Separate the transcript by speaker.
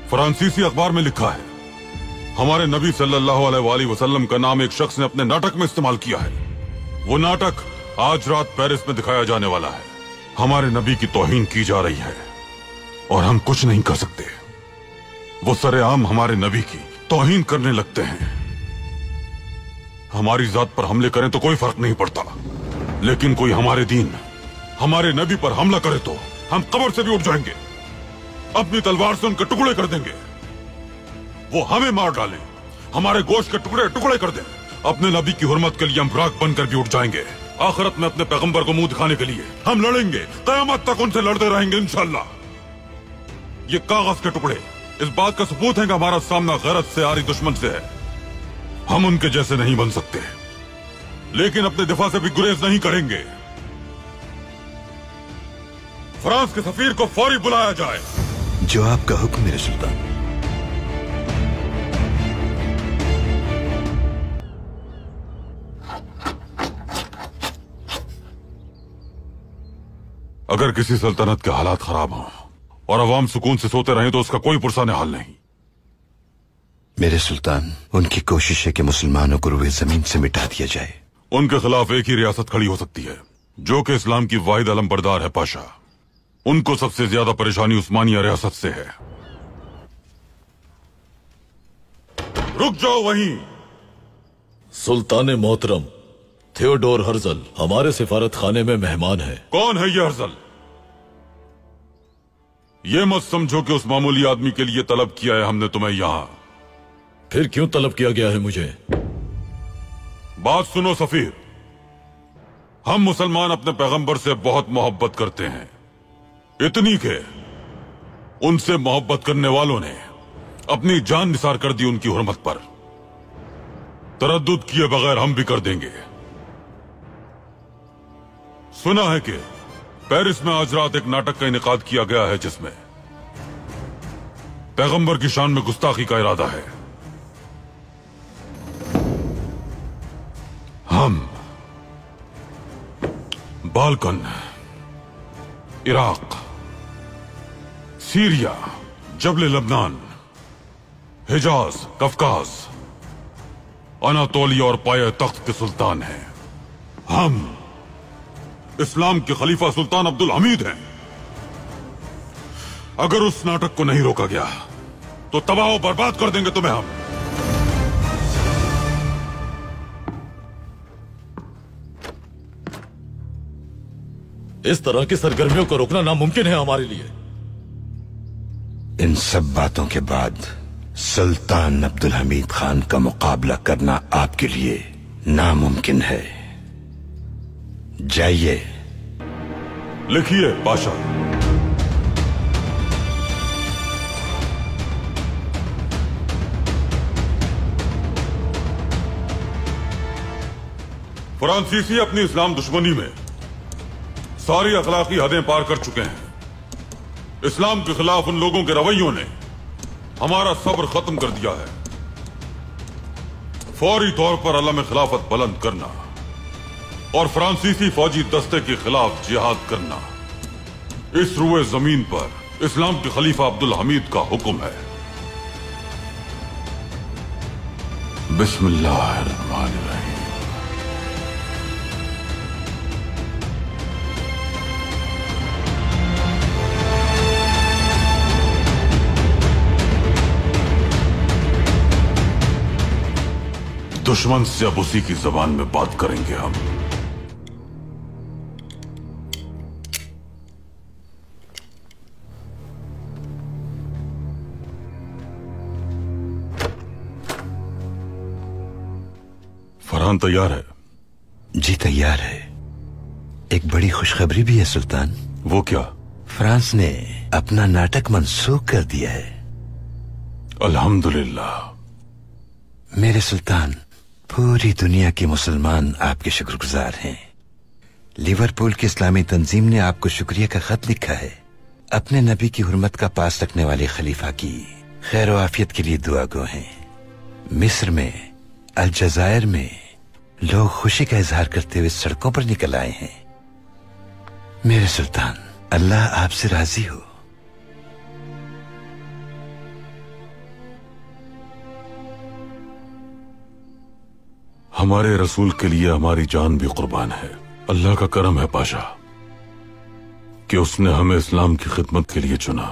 Speaker 1: फ्रांसीसी अखबार में लिखा है, हमारे नबी सल्लल्लाहु अलैहि वसल्लम का नाम एक शख्स ने अपने नाटक में इस्तेमाल किया है। वो नाटक आज रात पेरिस में दिखाया जाने वाला है। हमारे नबी की तौहीन की जा रही है और हम कुछ नहीं कर सकते। वो सरेआम हमारे नबी की तौहीन करने लगते हैं। हमारी जात पर हमले करें तो कोई फर्क नहीं पड़ता, लेकिन कोई हमारे दीन, हमारे नबी पर हमला करे तो हम कब्र से भी उठ जाएंगे, अपनी तलवार से उनके टुकड़े कर देंगे। वो हमें मार डाले, हमारे गोश्त के टुकड़े टुकड़े कर दें, अपने नबी की हुर्मत के लिए हम राख बनकर भी उठ जाएंगे। आखिरत में अपने पैगंबर को मुंह दिखाने के लिए हम लड़ेंगे, कयामत तक उनसे लड़ते रहेंगे इंशाअल्लाह। ये कागज के टुकड़े इस बात का सबूत है कि हमारा सामना गैरत से आरी दुश्मन से है। हम उनके जैसे नहीं बन सकते, लेकिन अपने दिफा से भी गुरेज नहीं करेंगे। फ्रांस के सफीर को फौरी बुलाया जाए।
Speaker 2: जो आपका हुक्म मेरे सुल्तान।
Speaker 1: अगर किसी सल्तनत के हालात खराब हों और अवाम सुकून से सोते रहें तो उसका कोई पुरसाने हाल नहीं।
Speaker 2: मेरे सुल्तान, उनकी कोशिश है कि मुसलमानों को रुए जमीन से मिटा दिया जाए।
Speaker 1: उनके खिलाफ एक ही रियासत खड़ी हो सकती है जो कि इस्लाम की वाहिद अलमबरदार है पाशा। उनको सबसे ज्यादा परेशानी उस्मानिया रियासत से है। रुक जाओ वहीं।
Speaker 3: सुल्तान मोहतरम थियोडोर हर्जल हमारे सिफारत खाने में मेहमान है।
Speaker 1: कौन है ये हर्जल? ये मत समझो कि उस मामूली आदमी के लिए तलब किया है हमने तुम्हें यहां।
Speaker 3: फिर क्यों तलब किया गया है मुझे?
Speaker 1: बात सुनो सफीर, हम मुसलमान अपने पैगंबर से बहुत मोहब्बत करते हैं, इतनी के उनसे मोहब्बत करने वालों ने अपनी जान निसार कर दी उनकी हुर्मत पर। तरद्दुद किए बगैर हम भी कर देंगे। सुना है कि पेरिस में आज रात एक नाटक का इनेकाद किया गया है जिसमें पैगंबर की शान में गुस्ताखी का इरादा है। हम बाल्कन, इराक, सीरिया, जबल लबनान, हिजाज, कफकाज, अनातोलिया और पाया तख्त के सुल्तान हैं। हम इस्लाम के खलीफा सुल्तान अब्दुल हमीद हैं। अगर उस नाटक को नहीं रोका गया तो तबाह और बर्बाद कर देंगे तुम्हें हम।
Speaker 3: इस तरह की सरगर्मियों को रोकना नामुमकिन है हमारे लिए।
Speaker 2: इन सब बातों के बाद सुल्तान अब्दुल हमीद खान का मुकाबला करना आपके लिए नामुमकिन है। जाइए।
Speaker 1: लिखिए पाशा। फ्रांसीसी अपनी इस्लाम दुश्मनी में सारी अखलाकी हदें पार कर चुके हैं। इस्लाम के खिलाफ उन लोगों के रवैयों ने हमारा सब्र खत्म कर दिया है। फौरी तौर पर अलम खिलाफत बुलंद करना और फ्रांसीसी फौजी दस्ते के खिलाफ जिहाद करना इस रुए जमीन पर इस्लाम के खलीफा अब्दुल हमीद का हुक्म है। बिस्मिल्लाहिर्रहमानिर्रहीम। दुश्मन से अब उसी की जबान में बात करेंगे हम। फरहान तैयार है?
Speaker 2: जी तैयार है। एक बड़ी खुशखबरी भी है सुल्तान।
Speaker 1: वो क्या?
Speaker 2: फ्रांस ने अपना नाटक मंसूख कर दिया है।
Speaker 1: अल्हम्दुलिल्लाह।
Speaker 2: मेरे सुल्तान, पूरी दुनिया के मुसलमान आपके शुक्रगुजार हैं। लिवरपूल की इस्लामी तंजीम ने आपको शुक्रिया का खत लिखा है। अपने नबी की हुर्मत का पास रखने वाले खलीफा की खैर व आफियत के लिए दुआ गो हैं। मिस्र में, अलजायर में लोग खुशी का इजहार करते हुए सड़कों पर निकल आए हैं। मेरे सुल्तान, अल्लाह आपसे राजी हो।
Speaker 1: हमारे रसूल के लिए हमारी जान भी कुर्बान है। अल्लाह का करम है पाशा कि उसने हमें इस्लाम की खिदमत के लिए चुना।